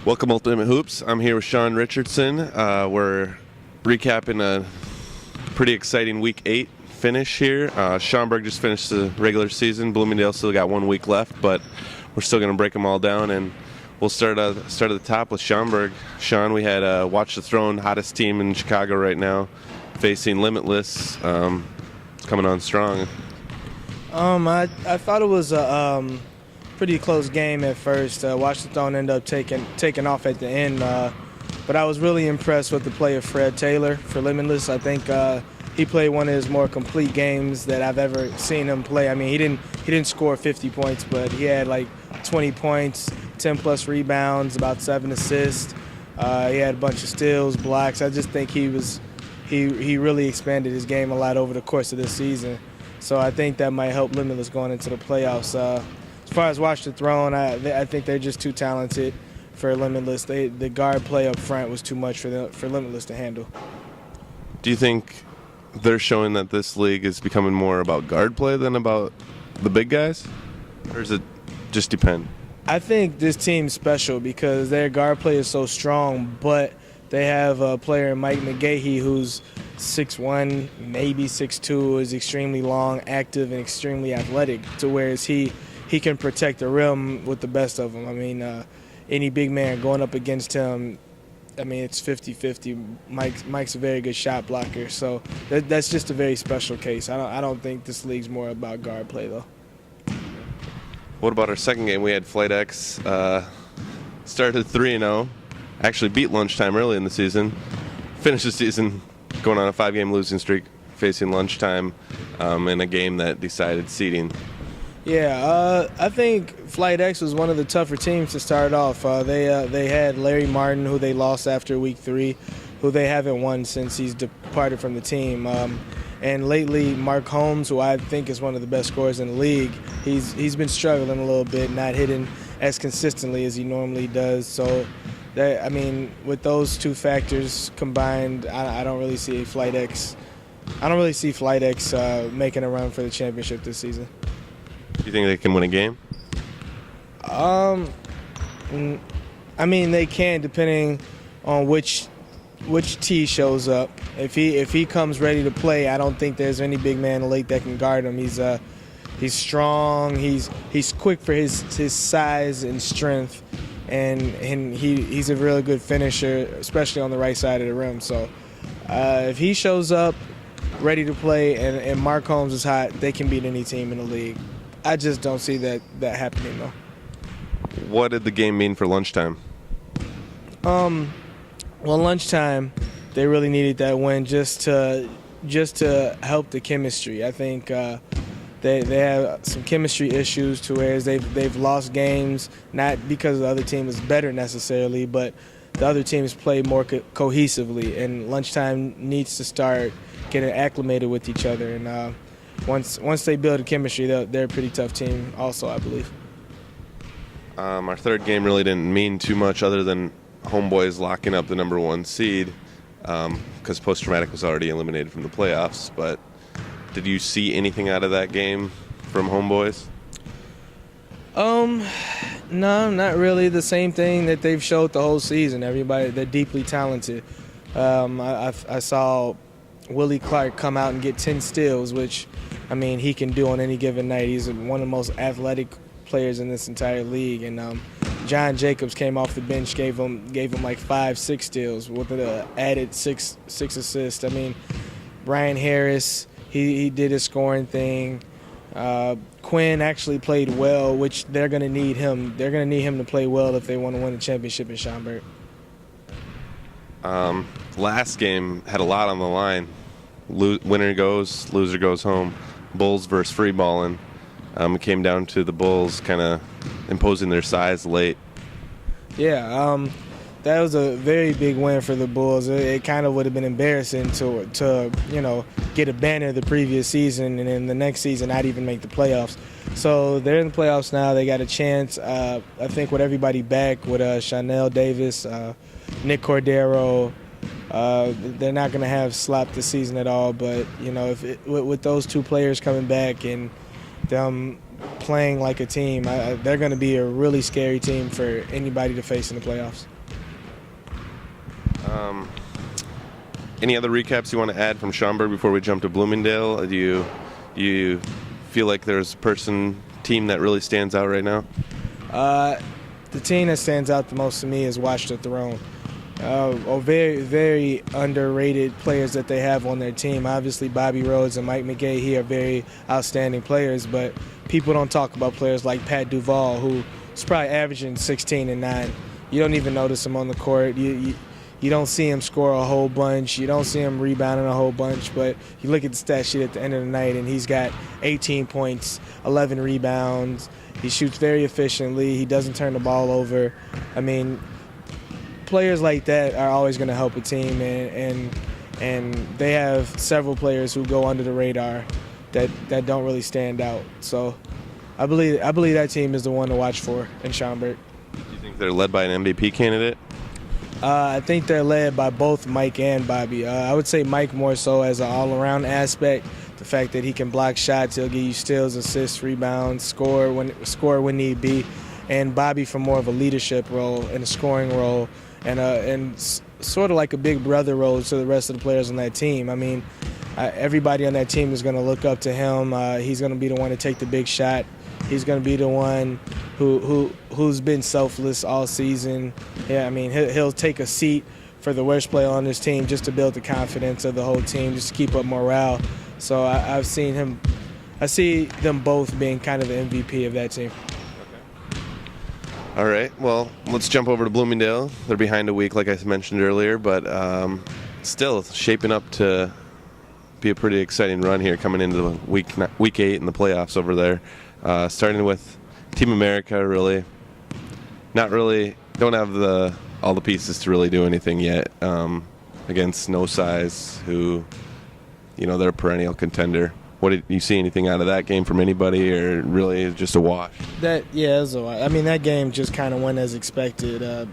Welcome, Ultimate Hoops. I'm here with Sean Richardson. We're recapping a pretty exciting Week 8 finish here. Schaumburg just finished the regular season. Bloomingdale still got 1 week left, but we're still going to break them all down. And we'll start at the top with Schaumburg. Sean, we had Watch the Throne, hottest team in Chicago right now, facing Limitless, coming on strong. I thought it was a pretty close game at first. Watch the Throne end up taking off at the end, but I was really impressed with the play of Fred Taylor for Limitless. I think he played one of his more complete games that I've ever seen him play. I mean, he didn't score 50 points, but he had like 20 points, 10 plus rebounds, about 7 assists. He had a bunch of steals, blocks. I just think he really expanded his game a lot over the course of this season. So I think that might help Limitless going into the playoffs. As far as Watch the Throne, I think they're just too talented for Limitless. The guard play up front was too much for Limitless to handle. Do you think they're showing that this league is becoming more about guard play than about the big guys? Or does it just depend? I think this team's special because their guard play is so strong, but they have a player, Mike McGahee, who's 6'1", maybe 6'2", is extremely long, active, and extremely athletic, to whereas he can protect the rim with the best of them. I mean, any big man going up against him, I mean, it's 50-50. Mike's a very good shot blocker, so that's just a very special case. I don't think this league's more about guard play, though. What about our second game? We had Flight X started 3-0, actually beat Lunchtime early in the season, finished the season going on a 5-game losing streak, facing Lunchtime in a game that decided seeding. Yeah, I think Flight X was one of the tougher teams to start off. They had Larry Martin, who they lost after week 3, who they haven't won since he's departed from the team. And lately, Mark Holmes, who I think is one of the best scorers in the league, he's been struggling a little bit, not hitting as consistently as he normally does. So, with those two factors combined, I don't really see Flight X. Making a run for the championship this season. Do you think they can win a game? I mean, they can, depending on which T shows up. If he comes ready to play, I don't think there's any big man in the league that can guard him. He's strong. He's quick for his size and strength, and he's a really good finisher, especially on the right side of the rim. So if he shows up ready to play and Mark Holmes is hot, they can beat any team in the league. I just don't see that happening, though. What did the game mean for Lunchtime? Well, Lunchtime, they really needed that win just to help the chemistry. I think they have some chemistry issues to where they've lost games, not because the other team is better necessarily, but the other teams play more cohesively, and Lunchtime needs to start getting acclimated with each other. And once they build a chemistry, they're a pretty tough team also, I believe. Our third game really didn't mean too much other than Homeboys locking up the number 1 seed because Post-Traumatic was already eliminated from the playoffs. But did you see anything out of that game from Homeboys? No, not really. The same thing that they've showed the whole season. Everybody, they're deeply talented. I saw Willie Clark come out and get 10 steals, which, I mean, he can do on any given night. He's one of the most athletic players in this entire league. And John Jacobs came off the bench, gave him like 5-6 steals with an added six assists. I mean, Brian Harris, he did his scoring thing. Quinn actually played well, which they're going to need him. They're going to need him to play well if they want to win the championship in Schaumburg. Last game had a lot on the line. Winner goes, loser goes home. Bulls versus free balling. It came down to the Bulls kind of imposing their size late. Yeah, that was a very big win for the Bulls. It kind of would have been embarrassing to get a banner the previous season and then the next season not even make the playoffs. So they're in the playoffs now. They got a chance. I think with everybody back, with Chanel Davis, Nick Cordero, they're not going to have slop this season at all. But with those two players coming back and them playing like a team. They're going to be a really scary team for anybody to face in the playoffs. Any other recaps you want to add from Schaumburg before we jump to Bloomingdale? Do you feel like there's a team that really stands out right now? The team that stands out the most to me is Watch the Throne. Very, very underrated players that they have on their team. Obviously, Bobby Rhodes and Mike McGahee are very outstanding players, but people don't talk about players like Pat Duval, who's probably averaging 16 and 9. You don't even notice him on the court. You don't see him score a whole bunch. You don't see him rebounding a whole bunch. But you look at the stat sheet at the end of the night, and he's got 18 points, 11 rebounds. He shoots very efficiently. He doesn't turn the ball over. I mean, players like that are always going to help a team, and they have several players who go under the radar that don't really stand out. So I believe that team is the one to watch for in Schaumburg. Do you think they're led by an MVP candidate? I think they're led by both Mike and Bobby. I would say Mike more so as an all-around aspect. The fact that he can block shots, he'll give you steals, assists, rebounds, score when need be, and Bobby for more of a leadership role and a scoring role, and sort of like a big brother role to the rest of the players on that team. I mean, everybody on that team is going to look up to him. He's going to be the one to take the big shot. He's going to be the one who's been selfless all season. Yeah, I mean, he'll take a seat for the worst player on this team just to build the confidence of the whole team, just to keep up morale. So I've seen him. I see them both being kind of the MVP of that team. Okay. All right. Well, let's jump over to Bloomingdale. They're behind a week, like I mentioned earlier, but still shaping up to be a pretty exciting run here coming into the week 8 in the playoffs over there. Starting with Team America, don't have all the pieces to really do anything yet against No Size, who, they're a perennial contender. What did you see anything out of that game from anybody, or really just a wash? It was a wash. I mean, that game just kind of went as expected.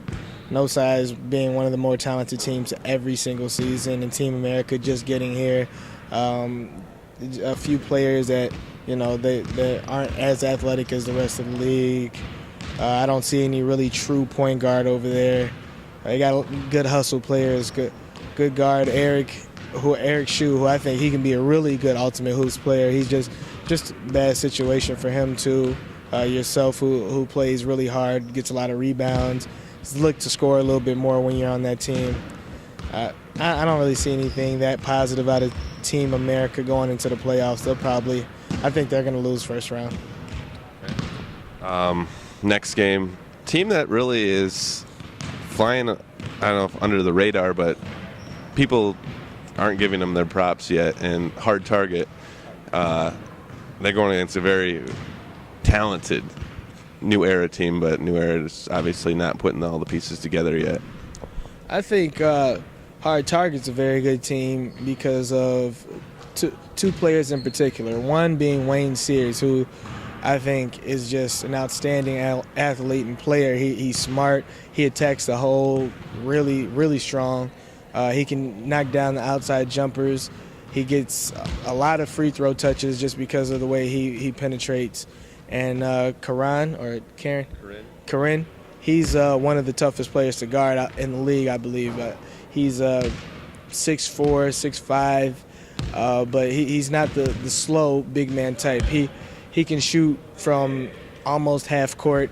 No Size being one of the more talented teams every single season, and Team America just getting here. A few players that they aren't as athletic as the rest of the league. I don't see any really true point guard over there. They got good hustle players, good guard Eric Shue, who I think he can be a really good ultimate hoops player. He's just a bad situation for him too. Yourself, who plays really hard, gets a lot of rebounds. Look to score a little bit more when you're on that team. I don't really see anything that positive out of Team America going into the playoffs. I think they're going to lose first round. Next game, team that really is flying, I don't know if under the radar, but people aren't giving them their props yet, and Hard Target. They're going against a very talented New Era team, but New Era is obviously not putting all the pieces together yet. I think Hard Target's a very good team because of two players in particular. One being Wayne Sears, who I think is just an outstanding athlete and player. He's smart. He attacks the hole really, really strong. He can knock down the outside jumpers. He gets a lot of free throw touches just because of the way he penetrates. And Karen, he's one of the toughest players to guard in the league, I believe. He's 6'4", 6'5", but he's not the slow big man type. He can shoot from almost half court,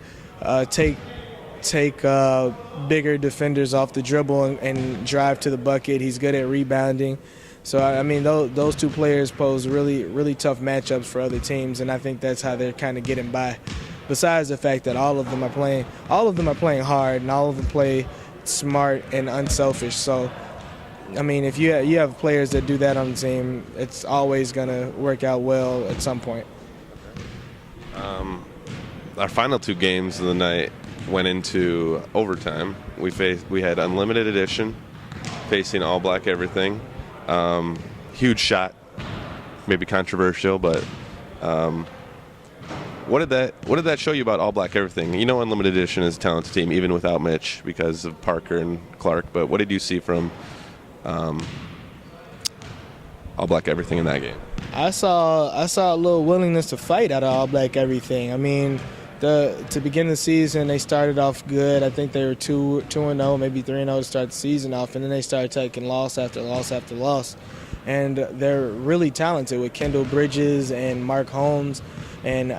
take bigger defenders off the dribble and drive to the bucket. He's good at rebounding. So, I mean, those two players pose really, really tough matchups for other teams, and I think that's how they're kind of getting by. Besides the fact that all of them are playing hard, and all of them play smart and unselfish. So, I mean, if you have players that do that on the team, it's always going to work out well at some point. Our final two games of the night went into overtime. We had Unlimited Edition facing All Black Everything. Huge shot, maybe controversial, but what did that show you about All Black Everything? Unlimited Edition is a talented team even without Mitch because of Parker and Clark, but what did you see from All Black Everything in that game? I saw a little willingness to fight out of All Black everything. I mean, to begin the season, they started off good. I think they were 2-0, maybe 3-0 to start the season off, and then they started taking loss after loss after loss. And they're really talented with Kendall Bridges and Mark Holmes. And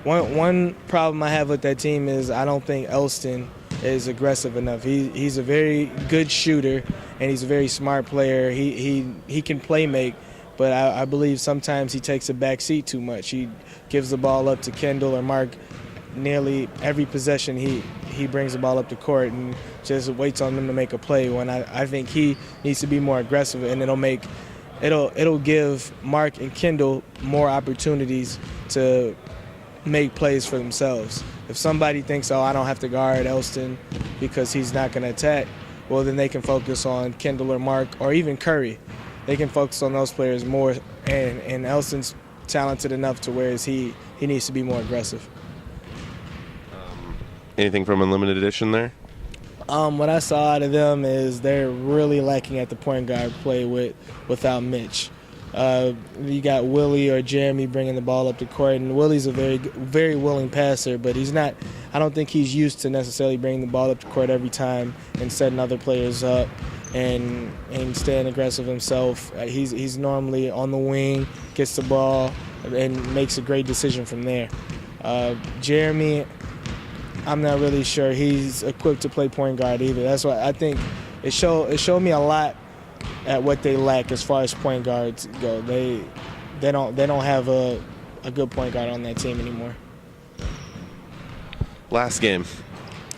one problem I have with that team is I don't think Elston is aggressive enough. He's a very good shooter, and he's a very smart player. He can play make, but I believe sometimes he takes a back seat too much. He gives the ball up to Kendall or Mark nearly every possession. He brings the ball up the court and just waits on them to make a play, when I think he needs to be more aggressive, and it'll give Mark and Kendall more opportunities to make plays for themselves. If somebody thinks, oh, I don't have to guard Elston because he's not going to attack, well, then they can focus on Kendall or Mark or even Curry. They can focus on those players more, and Elston's talented enough to where he needs to be more aggressive. Anything from Unlimited Edition there? What I saw out of them is they're really lacking at the point guard play without Mitch. You got Willie or Jeremy bringing the ball up the court, and Willie's a very, very willing passer, but he's not. I don't think he's used to necessarily bringing the ball up the court every time and setting other players up and staying aggressive himself. He's normally on the wing, gets the ball, and makes a great decision from there. Jeremy, I'm not really sure he's equipped to play point guard either. That's why I think it showed me a lot at what they lack as far as point guards go. They don't have a good point guard on that team anymore. Last game,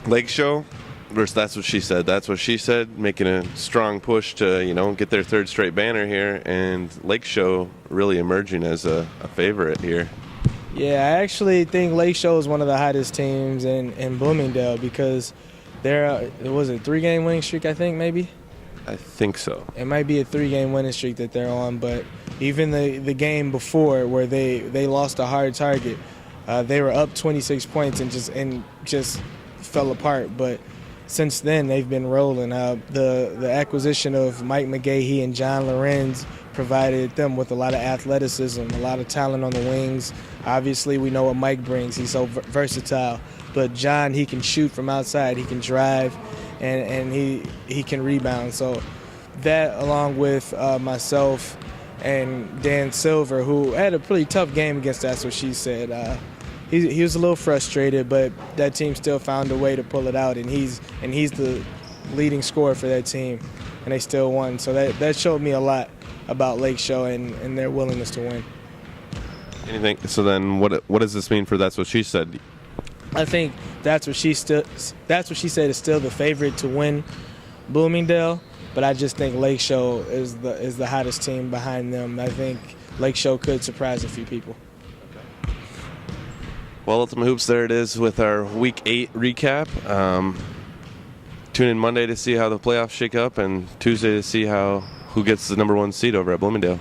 Lake Show versus That's What She Said. That's What She Said, making a strong push to get their third straight banner here, and Lake Show really emerging as a favorite here. Yeah, I actually think Lake Show is one of the hottest teams in Bloomingdale because there was a 3-game winning streak, I think, maybe. I think so. It might be a 3-game winning streak that they're on, but even the game before where they lost a hard target, they were up 26 points and just fell apart. But since then, they've been rolling. The acquisition of Mike McGahee and John Lorenz provided them with a lot of athleticism, a lot of talent on the wings. Obviously, we know what Mike brings. He's so versatile. But John, he can shoot from outside. He can drive, and he can rebound. So that, along with myself and Dan Silver, who had a pretty tough game against That's What She Said. He was a little frustrated, but that team still found a way to pull it out, and he's the leading scorer for that team, and they still won. So that showed me a lot about Lake Show and their willingness to win. Anything? So then, what does this mean for That's What She Said? I think That's What She Said is still the favorite to win Bloomingdale, but I just think Lake Show is the hottest team behind them. I think Lake Show could surprise a few people. Well, Ultimate Hoops, there it is with our Week 8 recap. Tune in Monday to see how the playoffs shake up, and Tuesday to see who gets the #1 seed over at Bloomingdale.